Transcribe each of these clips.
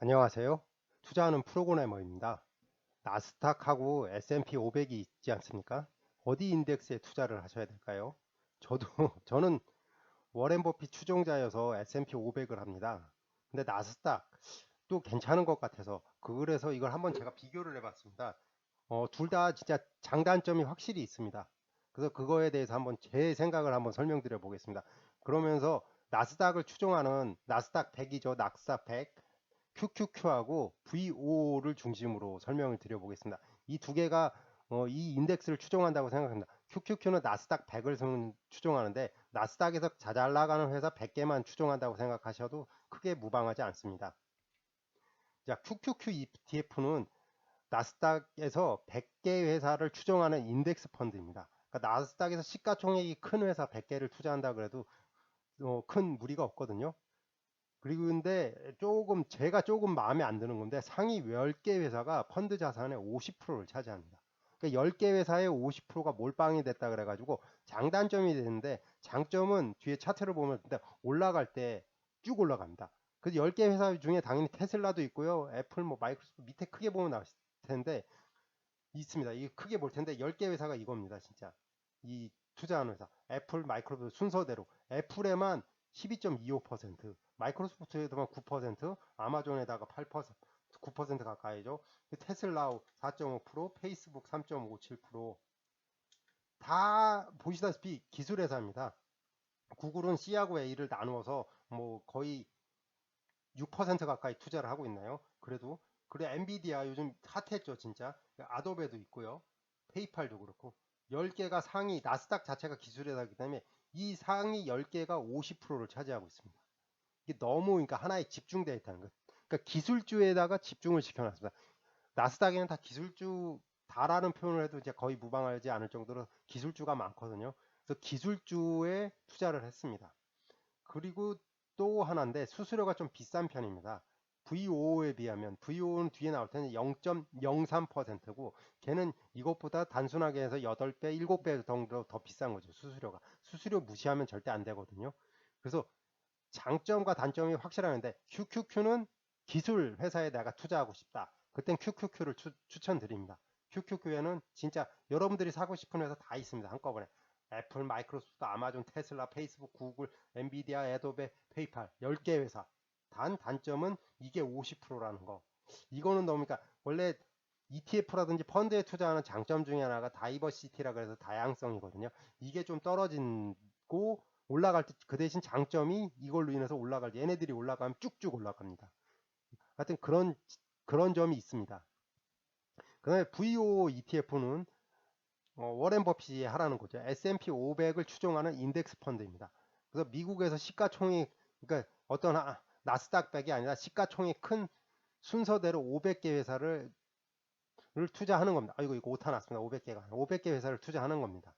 안녕하세요. 투자하는 프로그래머입니다. 나스닥하고 S&P 500이 있지 않습니까? 어디 인덱스에 투자를 하셔야 될까요? 저는 워렌 버핏 추종자여서 S&P 500을 합니다. 근데 나스닥도 괜찮은 것 같아서 그래서 이걸 한번 제가 비교를 해봤습니다. 둘 다 진짜 장단점이 확실히 있습니다. 그래서 그거에 대해서 한번 제 생각을 한번 설명드려 보겠습니다. 그러면서 나스닥을 추종하는 나스닥 100이죠. 나스닥 100. QQQ하고 VO를 중심으로 설명을 드려보겠습니다. 이 두 개가 이 인덱스를 추종한다고 생각합니다. QQQ는 나스닥 100을 추종하는데 나스닥에서 잘 나가는 회사 100개만 추종한다고 생각하셔도 크게 무방하지 않습니다. 자, QQQ ETF는 나스닥에서 100개 회사를 추종하는 인덱스 펀드입니다. 그러니까 나스닥에서 시가총액이 큰 회사 100개를 투자한다 그래도 큰 무리가 없거든요. 그리고 근데 제가 조금 마음에 안 드는 건데 상위 10개 회사가 펀드 자산의 50%를 차지합니다. 그러니까 10개 회사의 50%가 몰빵이 됐다 그래가지고 장단점이 되는데 장점은 뒤에 차트를 보면 올라갈 때 쭉 올라갑니다. 그래서 10개 회사 중에 당연히 테슬라도 있고요. 애플, 마이크로소프트 밑에 크게 보면 나올 텐데 있습니다. 이게 크게 볼 텐데 10개 회사가 이겁니다. 진짜 이 투자하는 회사 애플, 마이크로소프트 순서대로 애플에만 12.25%, 마이크로소프트에다만 9%, 아마존에다가 8%, 9% 가까이죠. 테슬라 4.5%, 페이스북 3.57%다 보시다시피 기술 회사입니다. 구글은 C하고 A를 나누어서 거의 6% 가까이 투자를 하고 있나요? 그래 엔비디아 요즘 핫했죠 진짜. 아도베도 있고요. 페이팔도 그렇고 10개가 상위 나스닥 자체가 기술회사이기 때문에 이 상위 10개가 50%를 차지하고 있습니다. 이게 너무 그러니까 하나에 집중되어 있다는 것. 그러니까 기술주에다가 집중을 시켜놨습니다. 나스닥에는 다 기술주다라는 표현을 해도 이제 거의 무방하지 않을 정도로 기술주가 많거든요. 그래서 기술주에 투자를 했습니다. 그리고 또 하나인데 수수료가 좀 비싼 편입니다. VO에 비하면 VO는 뒤에 나올 텐데 0.03%고 걔는 이것보다 단순하게 해서 8배, 7배 정도 더 비싼 거죠. 수수료 무시하면 절대 안 되거든요. 그래서 장점과 단점이 확실하는데 QQQ는 기술 회사에 내가 투자하고 싶다. 그땐 QQQ를 추천드립니다. QQQ에는 진짜 여러분들이 사고 싶은 회사 다 있습니다. 한꺼번에. 애플, 마이크로소프트, 아마존, 테슬라, 페이스북, 구글, 엔비디아, 애도베, 페이팔 10개 회사. 단점은 이게 50%라는 거. 이거는 너무 그러니까 원래 ETF라든지 펀드에 투자하는 장점 중에 하나가 다이버시티라 그래서 다양성이거든요. 이게 좀 떨어진고 올라갈 때 그 대신 장점이 이걸로 인해서 올라갈 때 얘네들이 올라가면 쭉쭉 올라갑니다. 하여튼 그런 점이 있습니다. 그다음에 VO ETF는 워렌 버핏이 하라는 거죠. S&P 500을 추종하는 인덱스 펀드입니다. 그래서 미국에서 시가총액 그러니까 나스닥 100이 아니라 시가총액 큰 순서대로 500개 회사를 투자하는 겁니다. 아이고 이거 오타 났습니다. 500개가 500개 회사를 투자하는 겁니다.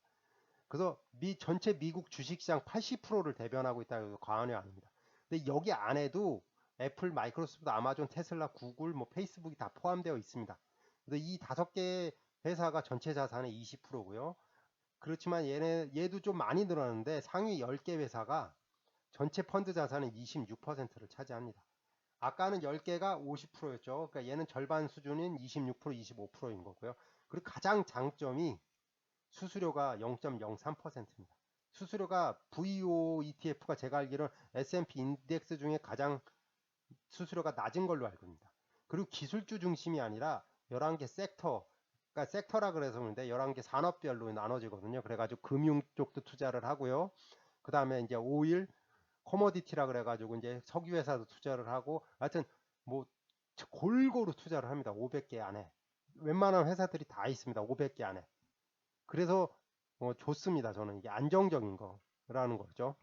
그래서 전체 미국 주식시장 80%를 대변하고 있다고 해서 과언이 아닙니다. 근데 여기 안에도 애플, 마이크로소프트, 아마존, 테슬라, 구글, 페이스북이 다 포함되어 있습니다. 근데 이 5개 회사가 전체 자산의 20%고요. 그렇지만 얘도 좀 많이 늘었는데 상위 10개 회사가 전체 펀드 자산의 26%를 차지합니다. 아까는 10개가 50%였죠. 그러니까 얘는 절반 수준인 26%, 25%인 거고요. 그리고 가장 장점이 수수료가 0.03%입니다. 수수료가 VO ETF가 제가 알기로는 S&P 인덱스 중에 가장 수수료가 낮은 걸로 알고 있습니다. 그리고 기술주 중심이 아니라 11개 그러니까 섹터라 그래서 그런데 11개 산업별로 나눠지거든요. 그래가지고 금융 쪽도 투자를 하고요. 그 다음에 이제 오일, 코모디티라 그래가지고 이제 석유 회사도 투자를 하고 하여튼 뭐 골고루 투자를 합니다. 500개 안에. 웬만한 회사들이 다 있습니다. 500개 안에. 그래서 좋습니다. 저는 이게 안정적인 거라는 거죠.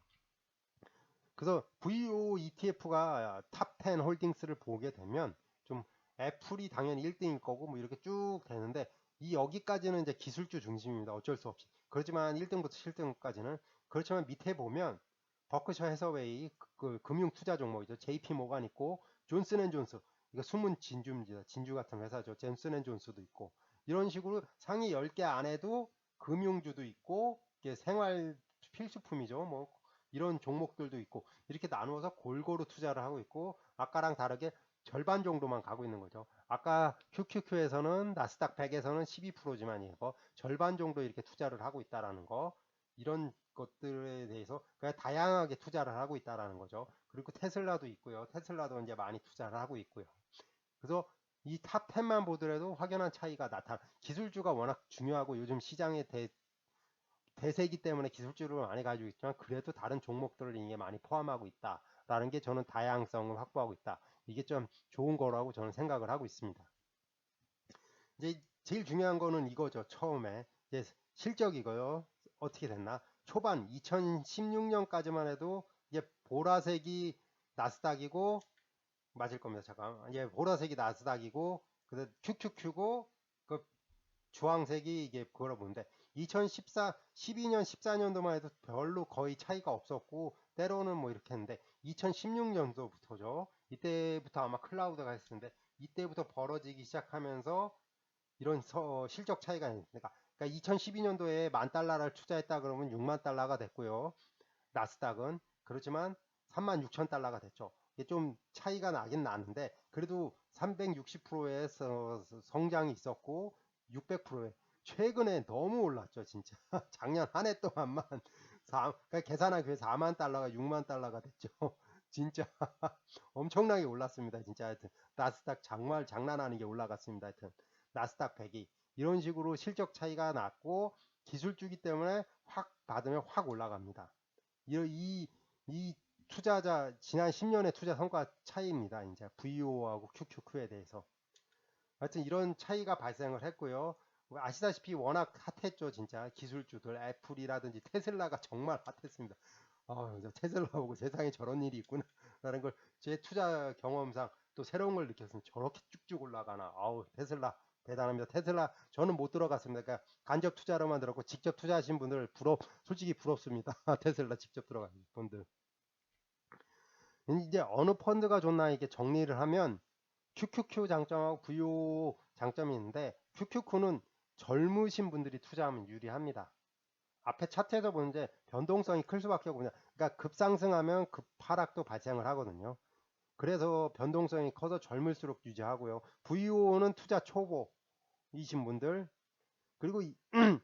그래서 VO ETF가 탑 10 홀딩스를 보게 되면 좀 애플이 당연히 1등일 거고 뭐 이렇게 쭉 되는데 이 여기까지는 이제 기술주 중심입니다. 어쩔 수 없이. 그렇지만 1등부터 7등까지는 그렇지만 밑에 보면 버크셔 해서웨이 그 금융 투자 종목이죠. JP 모간 있고 존슨앤존스 이거 숨은 진주입니다. 진주 같은 회사죠. 존슨앤존스도 있고 이런 식으로 상위 10개 안에도 금융주도 있고 생활 필수품이죠. 이런 종목들도 있고 이렇게 나누어서 골고루 투자를 하고 있고 아까랑 다르게 절반 정도만 가고 있는 거죠. 아까 QQQ에서는 나스닥 100에서는 12%지만 이거 절반 정도 이렇게 투자를 하고 있다라는 거, 이런 것들에 대해서 그냥 다양하게 투자를 하고 있다라는 거죠. 그리고 테슬라도 있고요. 테슬라도 이제 많이 투자를 하고 있고요. 그래서 이 탑 10만 보더라도 확연한 차이가 나타. 기술주가 워낙 중요하고 요즘 시장의 대세이기 때문에 기술주를 많이 가지고 있지만 그래도 다른 종목들을 이게 많이 포함하고 있다라는 게 저는 다양성을 확보하고 있다. 이게 좀 좋은 거라고 저는 생각을 하고 있습니다. 이제 제일 중요한 거는 이거죠. 처음에 이제 실적이고요. 어떻게 됐나? 초반 2016년까지만 해도 이제 보라색이 나스닥이고 맞을 겁니다. 잠깐. 이제 보라색이 나스닥이고 그 QQQ고 그 주황색이 이게 그거라 보는데 2014, 12년, 14년도만 해도 별로 거의 차이가 없었고 때로는 뭐 이렇게 했는데 2016년도부터죠. 이때부터 아마 클라우드가 했었는데 이때부터 벌어지기 시작하면서 이런 실적 차이가 있으니까 그러니까 2012년도에 $10,000를 투자했다 그러면 $60,000가 됐고요. 나스닥은 그렇지만 36,000달러가 됐죠. 이게 좀 차이가 나긴 나는데 그래도 360%의 성장이 있었고 600%의 최근에 너무 올랐죠 진짜. 작년 한 해 동안만 그러니까 계산한 그 4만 달러가 6만 달러가 됐죠. 진짜 엄청나게 올랐습니다. 진짜 하여튼 나스닥 정말 장난 아니게 올라갔습니다. 하여튼 나스닥 100이 이런 식으로 실적 차이가 났고 기술주기 때문에 확 받으면 확 올라갑니다. 이 투자자 지난 10년의 투자 성과 차이입니다. 이제 VO하고 QQQ에 대해서. 하여튼 이런 차이가 발생을 했고요. 아시다시피 워낙 핫했죠. 진짜 기술주들 애플이라든지 테슬라가 정말 핫했습니다. 테슬라 보고 세상에 저런 일이 있구나 라는 걸 제 투자 경험상 또 새로운 걸 느꼈습니다. 저렇게 쭉쭉 올라가나. 테슬라 대단합니다. 테슬라 저는 못 들어갔습니다. 그러니까 간접 투자로만 들었고 직접 투자하신 분들 솔직히 부럽습니다. 테슬라 직접 들어가신 분들. 이제 어느 펀드가 좋나 이게 정리를 하면 QQQ 장점하고 VO 장점이 있는데 QQQ는 젊으신 분들이 투자하면 유리합니다. 앞에 차트에서 보는데 변동성이 클 수밖에 없거든요. 그러니까 급상승하면 급하락도 발생을 하거든요. 그래서 변동성이 커서 젊을수록 유지하고요. VO는 투자 초보이신 분들 그리고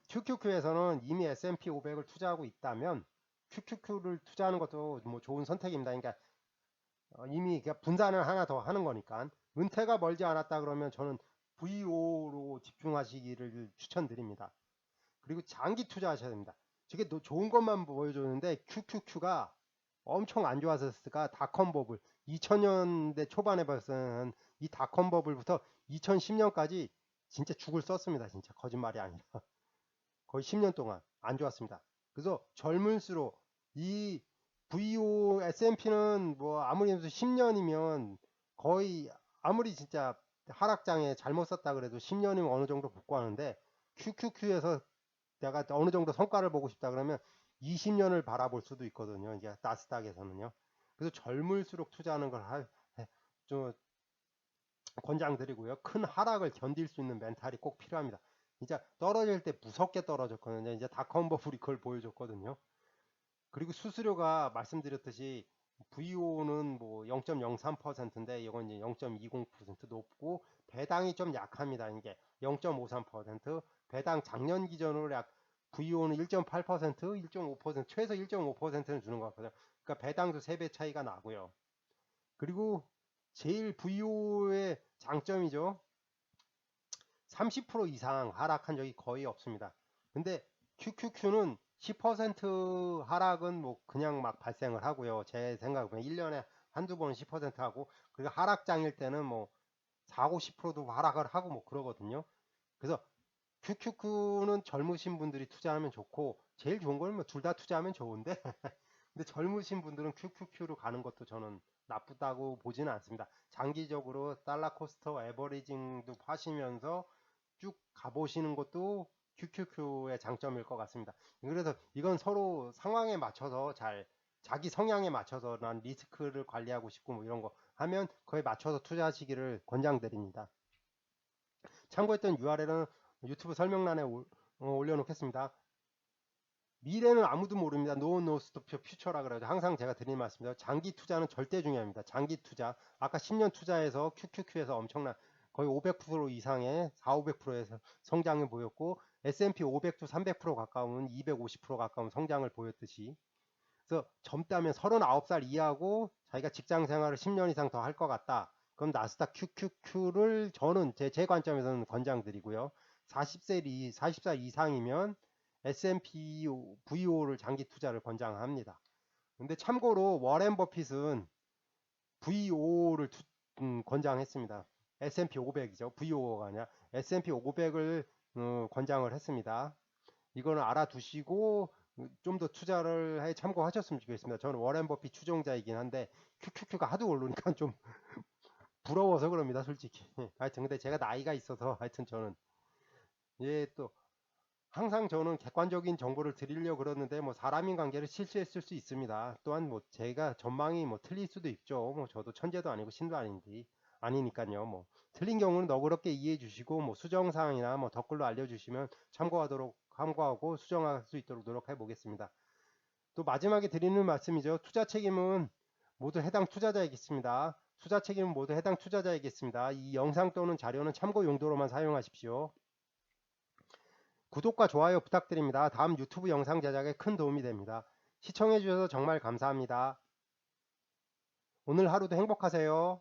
QQQ에서는 이미 S&P 500을 투자하고 있다면 QQQ를 투자하는 것도 뭐 좋은 선택입니다. 그러니까 이미 분산을 하나 더 하는 거니까 은퇴가 멀지 않았다 그러면 저는 VO로 집중하시기를 추천드립니다. 그리고 장기 투자하셔야 됩니다. 저게 좋은 것만 보여줬는데 QQQ가 엄청 안 좋았었으니까 닷컴 버블 2000년대 초반에 벌써 이 닷컴 버블부터 2010년까지 진짜 죽을 썼습니다. 진짜 거짓말이 아니라 거의 10년 동안 안 좋았습니다. 그래서 젊을수록 이 VO S&P는 뭐 아무리 10년이면 거의 아무리 진짜 하락장에 잘못 썼다 그래도 10년이면 어느 정도 복구하는데 QQQ에서 내가 어느 정도 성과를 보고 싶다 그러면 20년을 바라볼 수도 있거든요. 이제 나스닥에서는요. 그래서 젊을수록 투자하는 걸좀 권장드리고요. 큰 하락을 견딜 수 있는 멘탈이 꼭 필요합니다. 진짜 떨어질 때 무섭게 떨어졌거든요. 이제 닷컴 버블이 그걸 보여줬거든요. 그리고 수수료가 말씀드렸듯이 VO는 뭐 0.03%인데 이건 이제 0.20% 높고 배당이 좀 약합니다. 이게 0.53% 배당 작년 기준으로 VO는 1.8%, 1.5% 최소 1.5%는 주는 것 같거든요. 그러니까 배당도 3배 차이가 나고요. 그리고 제일 VO의 장점이죠. 30% 이상 하락한 적이 거의 없습니다. 근데 QQQ는 10% 하락은 뭐 그냥 막 발생을 하고요. 제 생각은 1년에 한두 번 10% 하고 그리고 하락장일 때는 뭐 4, 50%도 하락을 하고 뭐 그러거든요. 그래서 QQQ는 젊으신 분들이 투자하면 좋고 제일 좋은 건 뭐 둘 다 투자하면 좋은데 근데 젊으신 분들은 QQQ로 가는 것도 저는 나쁘다고 보지는 않습니다. 장기적으로 달러 코스터 에버리징도 하시면서 쭉 가보시는 것도 QQQ의 장점일 것 같습니다. 그래서 이건 서로 상황에 맞춰서 자기 성향에 맞춰서 난 리스크를 관리하고 싶고 뭐 이런 거 하면 그에 맞춰서 투자하시기를 권장드립니다. 참고했던 URL은 유튜브 설명란에 올려놓겠습니다. 미래는 아무도 모릅니다. No knows the future라 그러죠. 항상 제가 드리는 말씀이죠. 장기 투자는 절대 중요합니다. 장기 투자. 아까 10년 투자해서 QQQ에서 엄청난 거의 500% 이상의 4, 500%에서 성장을 보였고 S&P 500도 300% 가까운 250% 가까운 성장을 보였듯이 그래서 젊다면 39살 이하고 자기가 직장 생활을 10년 이상 더 할 것 같다. 그럼 나스닥 QQQ를 저는 제 관점에서는 권장드리고요. 40살 이상이면 S&P VO를 장기 투자를 권장합니다. 근데 참고로 워렌 버핏은 VO를 권장했습니다. S&P 500이죠. VO가 아니라 S&P 500을 권장을 했습니다. 이거는 알아두시고 좀 더 투자를 해 참고하셨으면 좋겠습니다. 저는 워렌 버핏 추종자이긴 한데 QQQ가 하도 오르니까 좀 부러워서 그럽니다, 솔직히. 하여튼 근데 제가 나이가 있어서 하여튼 저는 또 항상 저는 객관적인 정보를 드리려고 그러는데 뭐 사람인 관계를 실수했을 수 있습니다. 또한 뭐 제가 전망이 뭐 틀릴 수도 있죠. 뭐 저도 천재도 아니고 신도 아닌데 아니니까요. 뭐 틀린 경우는 너그럽게 이해해 주시고 뭐 수정 사항이나 뭐 댓글로 알려주시면 참고하고 수정할 수 있도록 노력해 보겠습니다. 또 마지막에 드리는 말씀이죠. 투자 책임은 모두 해당 투자자이겠습니다. 투자 책임은 모두 해당 투자자이겠습니다. 이 영상 또는 자료는 참고 용도로만 사용하십시오. 구독과 좋아요 부탁드립니다. 다음 유튜브 영상 제작에 큰 도움이 됩니다. 시청해주셔서 정말 감사합니다. 오늘 하루도 행복하세요.